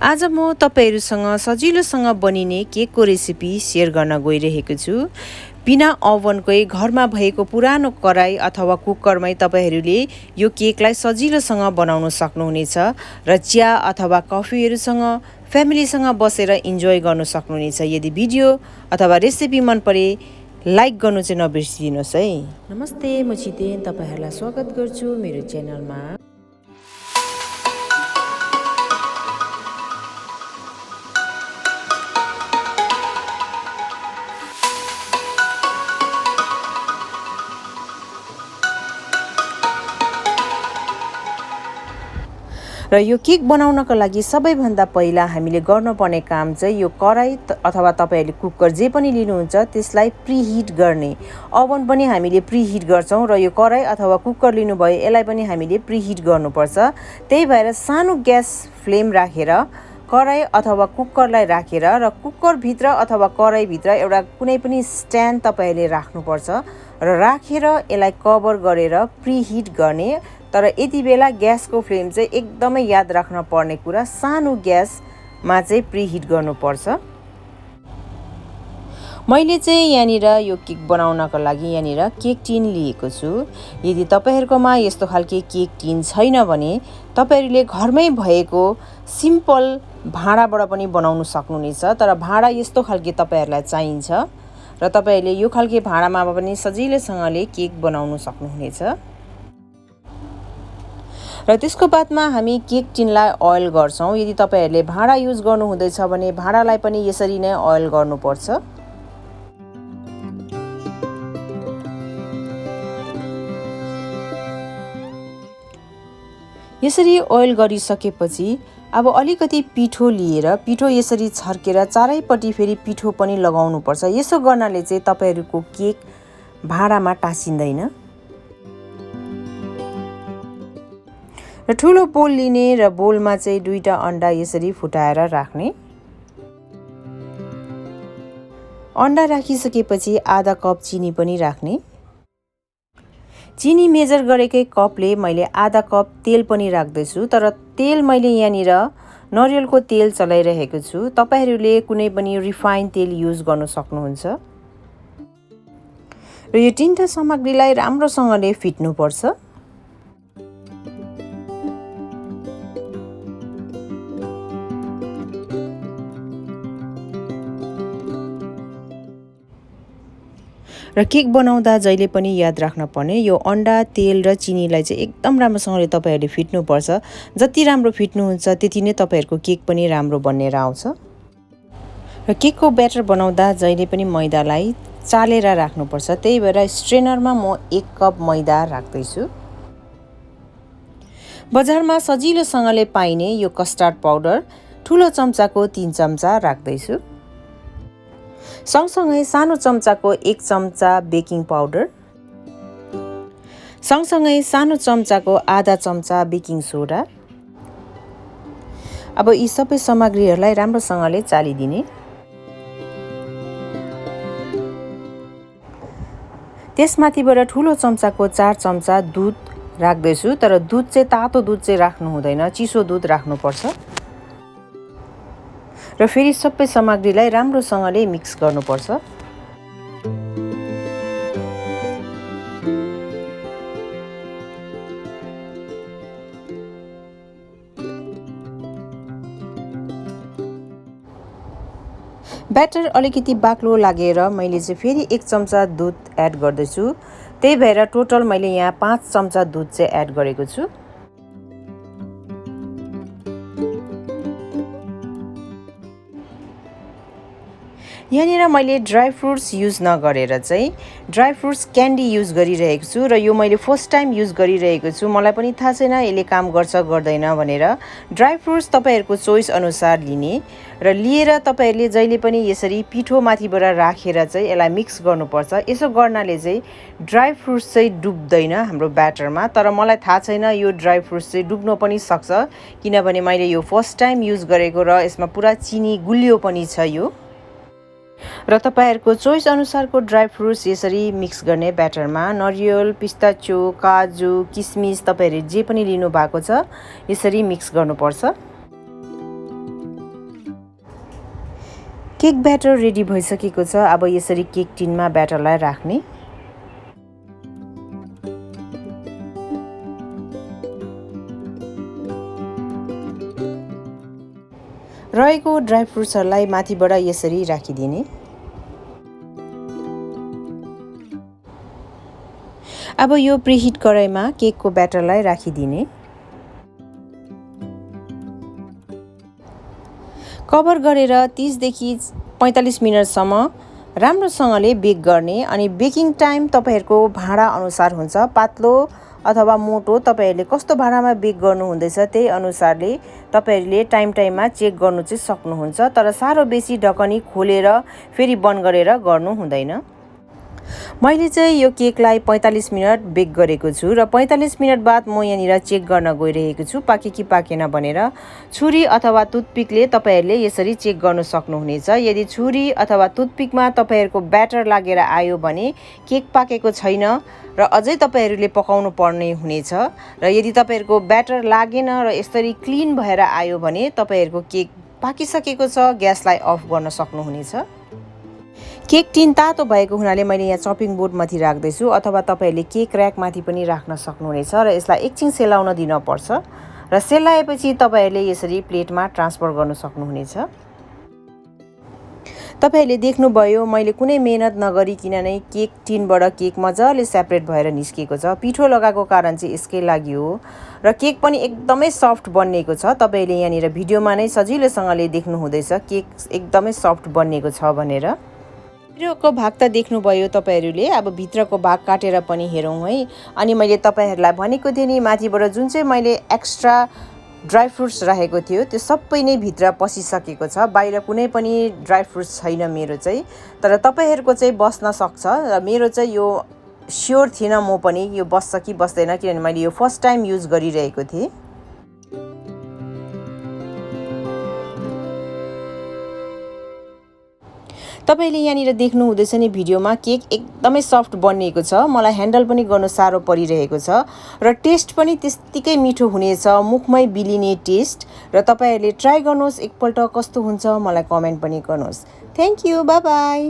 आज म तपाईहरुसँग सजिलोसँग बनिने केकको रेसिपी शेयर गर्न गइरहेको छु। बिना ओभनकै घरमा भएको पुरानो कराई अथवा कुकरमै तपाईहरुले यो केकलाई सजिलोसँग बनाउन सक्नुहुनेछ र चिया अथवा कफीहरुसँग फ्यामिलीसँग बसेर इन्जोय गर्न सक्नुहुनेछ। यदि भिडियो अथवा रेसिपी मन परे लाइक गर्नु चाहिँ नबिर्सिदिनुस् है। नमस्ते, म छितेन तपाईहरुलाई स्वागत गर्छु मेरो च्यानलमा। र यो केक बनाउनको लागि सबैभन्दा पहिला हामीले गर्नुपर्ने काम चाहिँ यो कराई अथवा तपाईहरुले कुकर जे पनि लिनुहुन्छ त्यसलाई प्रिहिट गर्ने। ओभन पनि हामीले प्रिहिट गर्छौं र यो कराई अथवा कुकर लिनुभयो यसलाई पनि हामीले प्रिहिट गर्नुपर्छ। त्यही भएर सानो ग्यास फ्लेम राखेर कराई अथवा कुकरलाई राखेर र कुकर भित्र अथवा कराई भित्र एउटा कुनै पनि स्ट्यान्ड तपाईहरुले राख्नुपर्छ र राखेर यसलाई कभर गरेर प्रिहिट गर्ने। तर यति बेला ग्यासको फ्लेम चाहिँ एकदमै याद राख्न पर्ने कुरा सानो ग्यासमा चाहिँ प्रिहिट गर्नुपर्छ। मैले चाहिँ यहाँनिर यो केक बनाउनको लागि यहाँनिर केक टिन लिएको छु। यदि तपाईहरुकोमा यस्तो खालके केक टिन छैन भने तपाईहरुले घरमै भएको सिम्पल भाँडाबाट पनि बनाउन सक्नुहुनेछ। तर भाँडा यस्तो खालके तपाईहरुलाई चाहिन्छ र तपाईहरुले यो खालके भाँडामा पनि सजिलैसँगले केक बनाउन सक्नुहुनेछ। र त्यसको बादमा हामी केक टिनलाई ओइल गर्छौं। यदि तपाईहरुले भाँडा युज गर्नु हुँदैछ भने भाँडालाई पनि यसरी नै ओइल गर्नुपर्छ। यसरी ओइल गरिसकेपछि अब अलिकति पिठो लिएर पिठो यसरी छर्केर चारैपट्टि फेरि पिठो पनि लगाउनु पर्छ। यसो गर्नाले चाहिँ तपाईहरुको केक भाँडामा टाँसिँदैन। र ठुलो बोल लिने र बोलमा चाहिँ दुईटा अन्डा यसरी फुटाएर राख्ने। अन्डा राखिसकेपछि आधा कप चिनी पनि राख्ने। चिनी मेजर गरेकै कपले मैले आधा कप तेल पनि राख्दैछु। तर तेल मैले यहाँनिर नरिवलको तेल चलाइरहेको छु। तपाईहरुले कुनै पनि रिफाइन तेल युज गर्न सक्नुहुन्छ। र यो तीनटा सामग्रीलाई राम्रोसँगले फिट्नु पर्छ। र केक बनाउँदा जहिले पनि याद राख्न पर्ने यो अन्डा, तेल र चिनीलाई चाहिँ एकदम राम्रोसँगले तपाईहरुले फिट्नुपर्छ। जति राम्रो फिट्नुहुन्छ त्यति नै तपाईहरुको केक पनि राम्रो बनेर आउँछ। र केकको ब्याटर बनाउँदा जहिले पनि मैदालाई चालेर राख्नुपर्छ। त्यही भएर स्ट्रेनरमा म 1 कप मैदा राख्दै छु। बजारमा सजिलोसँगले पाइने यो कस्टर्ड पाउडर ठुलो चम्चाको 3 चम्चा राख्दै छु। सँगसँगै सानो चम्चाको 1 चम्चा बेकिङ पाउडर, सँगसँगै सानो चम्चाको आधा चम्चा बेकिङ सोडा। अब यी सबै सामग्रीहरूलाई राम्रोसँगले चालिदिने। त्यसमाथिबाट ठुलो चम्चाको 4 चम्चा दुध राख्दैछु। तर दुध चाहिँ तातो दुध चाहिँ राख्नु हुँदैन, चिसो दुध राख्नुपर्छ। र फेरि सबै सामग्रीलाई राम्रोसँगले मिक्स गर्नुपर्छ। ब्याटर अलिकति बाक्लो लागेर मैले चाहिँ फेरि 1 चम्चा दुध एड गर्दैछु। त्यही भएर टोटल मैले यहाँ 5 चम्चा दुध चाहिँ एड गरेको छु। यहाँनिर मैले ड्राई फ्रुट्स युज नगरेर चाहिँ ड्राई फ्रुट्स क्यान्डी युज गरिरहेको छु र यो मैले फर्स्ट टाइम युज गरिरहेको छु। मलाई पनि थाहा छैन यसले काम गर्छ गर्दैन भनेर। ड्राई फ्रुट्स तपाईहरुको चोइस अनुसार लिने र लिएर तपाईहरुले जहिले पनि यसरी पिठो माथिबाट राखेर चाहिँ यसलाई मिक्स गर्नुपर्छ। यसो गर्नाले चाहिँ ड्राई फ्रुट्स चाहिँ डुब्दैन हाम्रो ब्याटरमा। तर मलाई थाहा छैन यो ड्राई फ्रुट्स चाहिँ डुब्न पनि सक्छ किनभने मैले यो फर्स्ट टाइम युज गरेको र यसमा पुरा चिनी गुलियो पनि छ यो। र तपाईहरुको चोइस अनुसारको ड्राई फ्रुट्स यसरी मिक्स गर्ने ब्याटरमा नरिवल, पिस्ताचियो, काजु, किसमिस तपाईहरुले जे पनि लिनु भएको छ यसरी मिक्स गर्नुपर्छ। केक ब्याटर रेडी भइसकेको छ। अब यसरी केक टिनमा ब्याटरलाई राख्ने। रहेको ड्राई फ्रुट्सहरुलाई माथिबाट यसरी राखिदिने। अब यो प्रिहिट कराईमा केकको ब्याटरलाई राखिदिने। कभर गरेर 30 देखि 45 मिनेटसम्म राम्रोसँगले बेक गर्ने। अनि बेकिङ टाइम तपाईहरुको भाँडा अनुसार हुन्छ। पातलो अथवा मोटो तपाईहरुले कस्तो भाँडामा बेक गर्नु हुँदैछ त्यही अनुसारले तपाईहरुले टाइममा चेक गर्नु चाहिँ सक्नुहुन्छ। तर साह्रो बेसी ढकनी खोलेर फेरि बन्द गरेर गर्नु हुँदैन। मैले चाहिँ यो केकलाई 45 मिनेट बेक गरेको छु र 45 मिनेट बाद म यहाँनिर चेक गर्न गइरहेको छु पाके कि पाकेन भनेर। छुरी अथवा टुथपिकले तपाईहरुले यसरी चेक गर्न सक्नुहुनेछ। यदि छुरी अथवा टुथपिकमा तपाईहरुको ब्याटर लागेर आयो भने केक पाकेको छैन र अझै तपाईहरुले पकाउनु पर्ने हुनेछ। र यदि तपाईहरुको ब्याटर लागेन र यसरी क्लिन भएर आयो भने तपाईहरुको केक पाकिसकेको छ। ग्यासलाई अफ गर्न सक्नुहुनेछ। केक टिन तातो भएको हुनाले मैले यहाँ चपिङ बोर्ड माथि राख्दैछु अथवा तपाईहरुले केक र्याक माथि पनि राख्न सक्नुहुनेछ र यसलाई एकछिन सेलाउन दिन पर्छ र सेलाएपछि तपाईहरुले यसरी प्लेटमा ट्रान्सफर गर्न सक्नुहुनेछ। तपाईहरुले देख्नुभयो मैले कुनै मेहनत नगरिकिन नै केक टिनबाट केक मजाले सेपरेट भएर निस्केको छ। पिठो लगाएको कारण चाहिँ यसकै लागि हो र केक पनि एकदमै सफ्ट बनिएको छ। तपाईहरुले यहाँनिर भिडियोमा नै सजिलोसँगले देख्नु हुँदैछ केक एकदमै सफ्ट बनिएको छ भनेर। भित्रको भाग त देख्नुभयो तपाईहरुले। अब भित्रको भाग काटेर पनि हेरौँ है। अनि मैले तपाईहरुलाई भनेको थिएँ नि माथिबाट जुन चाहिँ मैले एक्स्ट्रा ड्राई फ्रुट्स राखेको थियो त्यो सबै नै भित्र पसिसकेको छ। बाहिर कुनै पनि ड्राई फ्रुट्स छैन मेरो चाहिँ। तर तपाईहरुको चाहिँ बस्न सक्छ र मेरो चाहिँ यो स्योर थिएन म पनि यो बस्छ कि बस्दैन किनभने मैले यो फर्स्ट टाइम युज गरिरहेको थिएँ। तपाईले यहाँनिर देख्नु हुँदैछ नि भिडियोमा केक एकदमै सफ्ट बनिएको छ। मलाई ह्यान्डल पनि गर्न साह्रो परिरहेको छ र टेस्ट पनि त्यतिकै मिठो हुनेछ। मुखमै बिलिने टेस्ट र तपाईहरुले ट्राई गर्नुहोस् एकपल्ट कस्तो हुन्छ मलाई कमेन्ट पनि गर्नुहोस्। Thank you. Bye bye.